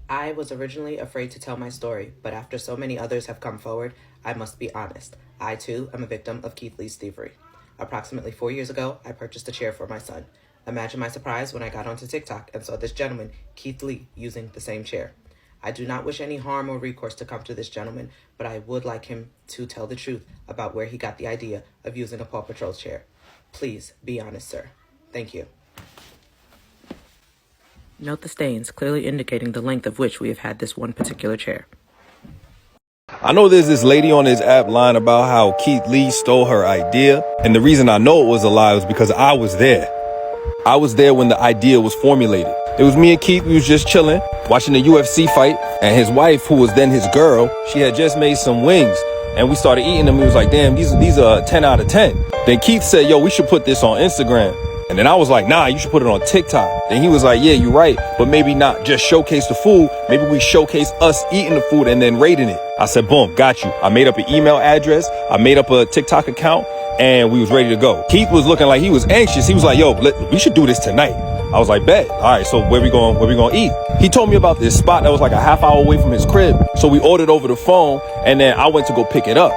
I was originally afraid to tell my story, but after so many others have come forward, I must be honest. I too am a victim of Keith Lee's thievery. Approximately 4 years ago, I purchased a chair for my son. Imagine my surprise when I got onto TikTok and saw this gentleman, Keith Lee, using the same chair. I do not wish any harm or recourse to come to this gentleman, but I would like him to tell the truth about where he got the idea of using a Paw Patrol chair. Please be honest, sir. Thank you. Note the stains, clearly indicating the length of which we have had this one particular chair. I know there's this lady on this app lying about how Keith Lee stole her idea. And the reason I know it was a lie was because I was there. I was there when the idea was formulated. It was me and Keith. We was just chilling, watching the UFC fight. And his wife, who was then his girl, she had just made some wings. And we started eating them. We was like, damn, these are 10 out of 10. Then Keith said, yo, we should put this on Instagram. And then I was like, nah, you should put it on TikTok. Then he was like, yeah, you're right. But maybe not just showcase the food. Maybe we showcase us eating the food and then rating it. I said, boom, got you. I made up an email address. I made up a TikTok account and we was ready to go. Keith was looking like he was anxious. He was like, yo, we should do this tonight. I was like, bet. All right, so where we going to eat? He told me about this spot that was like a half hour away from his crib. So we ordered over the phone and then I went to go pick it up.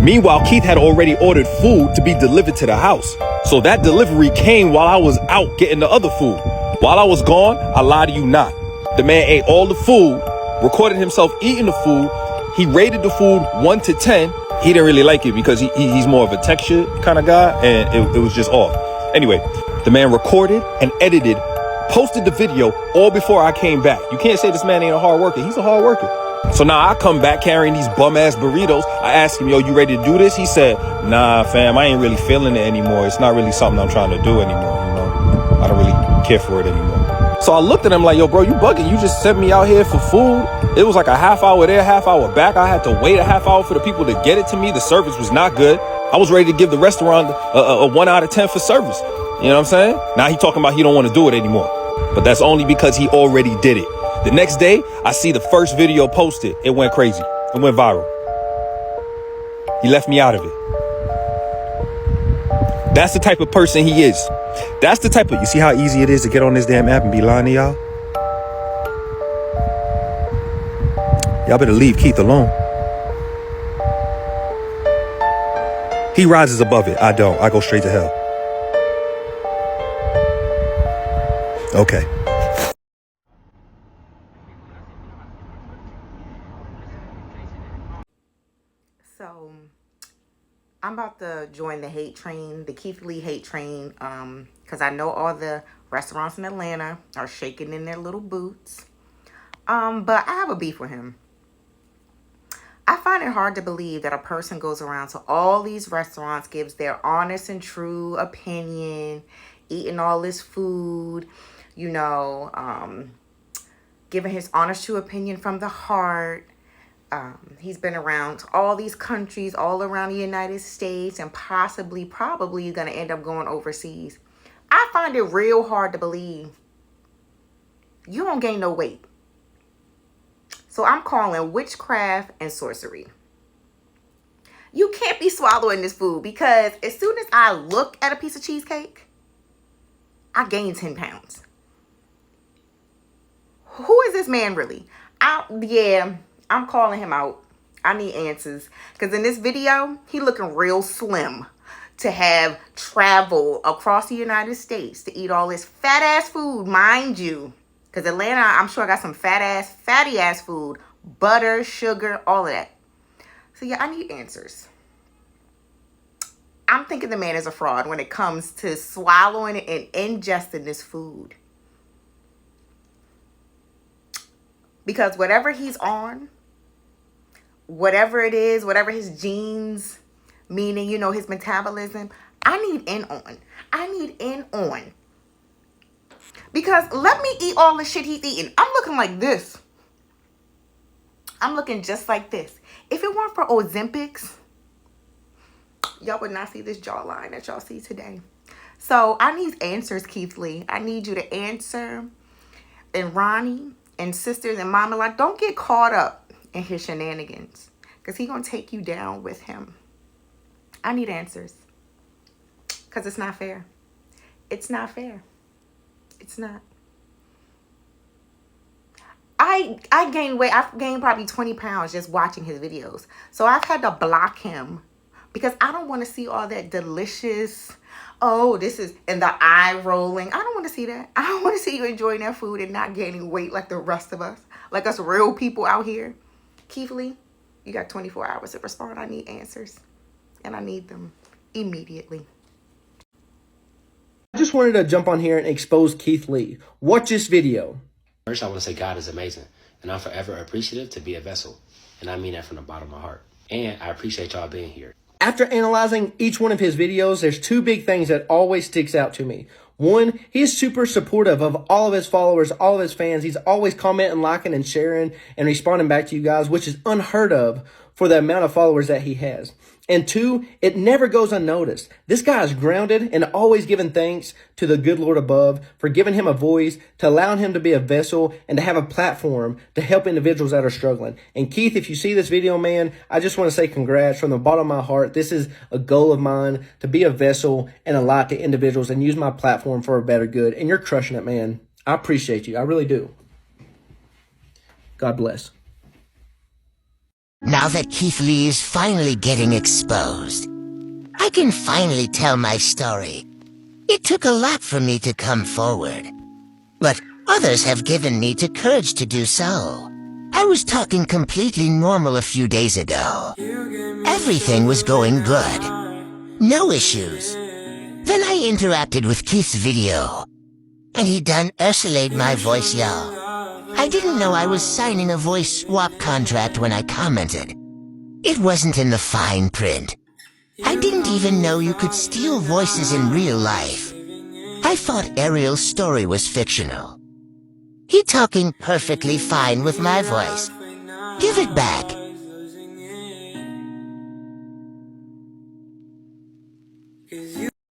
Meanwhile, Keith had already ordered food to be delivered to the house. So that delivery came while I was out getting the other food. While I was gone, I lie to you not. The man ate all the food, recorded himself eating the food. He rated the food 1 to 10. He didn't really like it because he's more of a texture kind of guy and it was just off. Anyway, the man recorded and edited, posted the video all before I came back. You can't say this man ain't a hard worker. He's a hard worker. So now I come back carrying these bum ass burritos. I asked him, yo, you ready to do this? He said, nah, fam, I ain't really feeling it anymore. It's not really something I'm trying to do anymore. You know, I don't really care for it anymore. So I looked at him like, yo, bro, you bugging. You just sent me out here for food. It was like a half hour there, half hour back. I had to wait a half hour for the people to get it to me. The service was not good. I was ready to give the restaurant a 1 out of 10 for service. You know what I'm saying? Now he talking about he don't want to do it anymore. But that's only because he already did it. The next day, I see the first video posted. It went crazy. It went viral. He left me out of it. That's the type of person he is. That's the type of... You see how easy it is to get on this damn app and be lying to y'all? Y'all better leave Keith alone. He rises above it. I don't. I go straight to hell. Okay. So I'm about to join the hate train, the Keith Lee hate train, because I know all the restaurants in Atlanta are shaking in their little boots. But I have a beef with him. I find it hard to believe that a person goes around to all these restaurants, gives their honest and true opinion, eating all this food, you know, giving his honest true opinion from the heart. He's been around all these countries all around the United States and probably going to end up going overseas. I find it real hard to believe you don't gain no weight. So I'm calling witchcraft and sorcery. You can't be swallowing this food because as soon as I look at a piece of cheesecake, I gain 10 pounds. Who is this man really? I'm calling him out. I need answers. Because in this video, he looking real slim to have traveled across the United States to eat all this fat ass food, mind you. Because Atlanta, I'm sure I got some fatty ass food. Butter, sugar, all of that. So yeah, I need answers. I'm thinking the man is a fraud when it comes to swallowing and ingesting this food. Because whatever he's on, whatever it is, whatever his genes, meaning, you know, his metabolism, I need in on. Because let me eat all the shit he's eating. I'm looking like this. I'm looking just like this. If it weren't for Ozempics, y'all would not see this jawline that y'all see today. So I need answers, Keith Lee. I need you to answer. And Ronnie and sisters and mama, like, don't get caught up in his shenanigans. Because he's going to take you down with him. I need answers. Because it's not fair. It's not fair. It's not. I I gained weight. I've gained probably 20 pounds just watching his videos. So I've had to block him because I don't want to see all that delicious, oh, this is, and the eye rolling. I don't want to see that. I don't want to see you enjoying that food and not gaining weight like the rest of us, like us real people out here. Keith Lee, you got 24 hours to respond. I need answers, and I need them immediately. I just wanted to jump on here and expose Keith Lee. Watch this video. First, I want to say God is amazing, and I'm forever appreciative to be a vessel, and I mean that from the bottom of my heart. And I appreciate y'all being here. After analyzing each one of his videos, there's two big things that always sticks out to me. One, he is super supportive of all of his followers, all of his fans. He's always commenting, liking, and sharing, and responding back to you guys, which is unheard of for the amount of followers that he has. And two, it never goes unnoticed. This guy is grounded and always giving thanks to the good Lord above for giving him a voice, to allowing him to be a vessel, and to have a platform to help individuals that are struggling. And Keith, if you see this video, man, I just want to say congrats from the bottom of my heart. This is a goal of mine, to be a vessel and a light to individuals and use my platform for a better good. And you're crushing it, man. I appreciate you. I really do. God bless. Now that Keith Lee is finally getting exposed, I can finally tell my story. It took a lot for me to come forward, but others have given me the courage to do so. I was talking completely normal a few days ago. Everything was going good. No issues. Then I interacted with Keith's video, and he done Ursulade my voice, y'all. I didn't know I was signing a voice swap contract when I commented. It wasn't in the fine print. I didn't even know you could steal voices in real life. I thought Ariel's story was fictional. He talking perfectly fine with my voice. Give it back.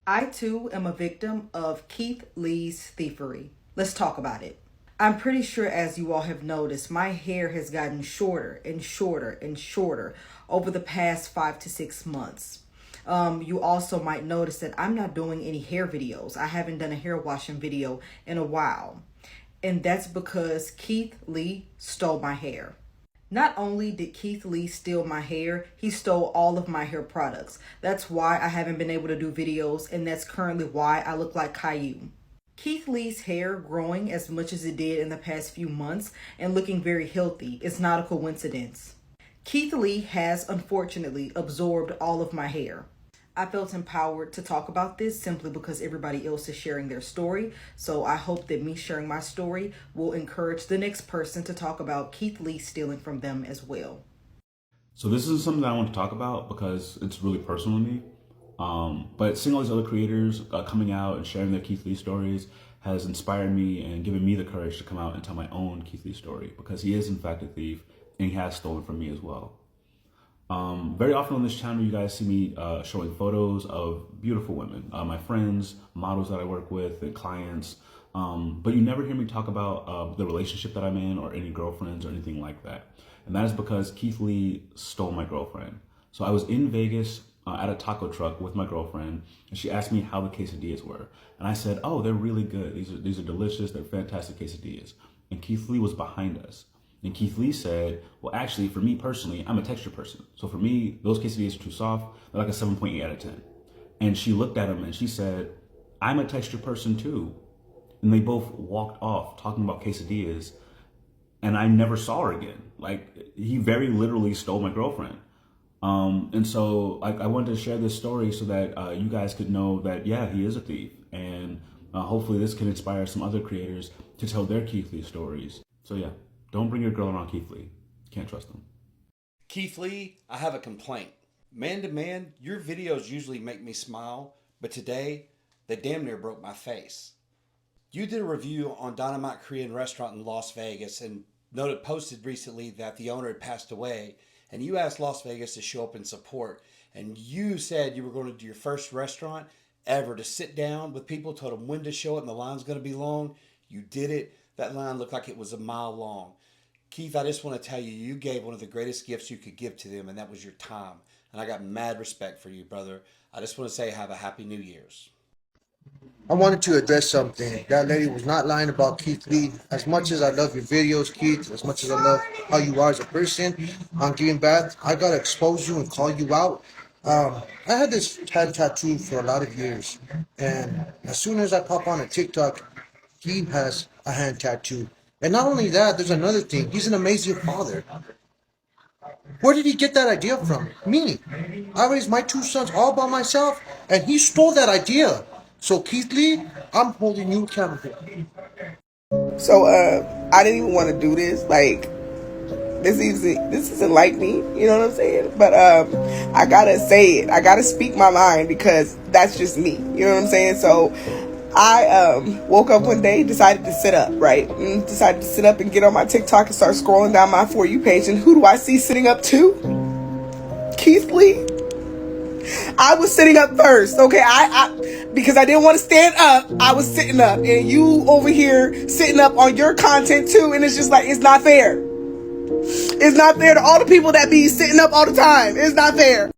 I too am a victim of Keith Lee's thievery. Let's talk about it. I'm pretty sure, as you all have noticed, my hair has gotten shorter and shorter and shorter over the past 5 to 6 months. You also might notice that I'm not doing any hair videos. I haven't done a hair washing video in a while. And that's because Keith Lee stole my hair. Not only did Keith Lee steal my hair, he stole all of my hair products. That's why I haven't been able to do videos, and that's currently why I look like Caillou. Keith Lee's hair growing as much as it did in the past few months and looking very healthy is not a coincidence. Keith Lee has unfortunately absorbed all of my hair. I felt empowered to talk about this simply because everybody else is sharing their story. So I hope that me sharing my story will encourage the next person to talk about Keith Lee stealing from them as well. So this is something that I want to talk about because it's really personal to me. But seeing all these other creators coming out and sharing their Keith Lee stories has inspired me and given me the courage to come out and tell my own Keith Lee story, because he is in fact a thief and he has stolen from me as well. Very often on this channel, you guys see me showing photos of beautiful women, my friends, models that I work with, and clients. But you never hear me talk about the relationship that I'm in or any girlfriends or anything like that. And that is because Keith Lee stole my girlfriend. So I was in Vegas at a taco truck with my girlfriend, and she asked me how the quesadillas were. And I said, oh, they're really good. These are delicious. They're fantastic quesadillas. And Keith Lee was behind us. And Keith Lee said, well, actually, for me personally, I'm a texture person. So for me, those quesadillas are too soft. They're like a 7.8 out of 10. And she looked at him and she said, I'm a texture person too. And they both walked off talking about quesadillas. And I never saw her again. Like, he very literally stole my girlfriend. And so I wanted to share this story so that you guys could know that, yeah, he is a thief. And hopefully this can inspire some other creators to tell their Keith Lee stories. So yeah, don't bring your girl around Keith Lee. Can't trust him. Keith Lee, I have a complaint. Man to man, your videos usually make me smile, but today they damn near broke my face. You did a review on Dynamite Korean restaurant in Las Vegas and posted recently that the owner had passed away, and you asked Las Vegas to show up and support, and you said you were going to do your first restaurant ever to sit down with people, told them when to show up and the line's going to be long. You did it. That line looked like it was a mile long. Keith, I just want to tell you, you gave one of the greatest gifts you could give to them, and that was your time. And I got mad respect for you, brother. I just want to say have a happy New Year's. I wanted to address something. That lady was not lying about Keith Lee. As much as I love your videos, Keith, as much as I love how you are as a person on Giving Back, I gotta expose you and call you out. I had this tattoo for a lot of years, and as soon as I pop on a TikTok, he has a hand tattoo. And not only that, there's another thing. He's an amazing father. Where did he get that idea from? Me. I raised my two sons all by myself, and he stole that idea. So Keith Lee, I'm holding you accountable. So I didn't even want to do this. Like, this isn't like me, you know what I'm saying? But I gotta say it. I gotta speak my mind because that's just me. You know what I'm saying? So I woke up one day, decided to sit up, right? And decided to sit up and get on my TikTok and start scrolling down my For You page. And who do I see sitting up too? Keith Lee. I was sitting up first, okay? I because I didn't want to stand up, I was sitting up. And you over here sitting up on your content too. And it's just like, it's not fair. It's not fair to all the people that be sitting up all the time. It's not fair.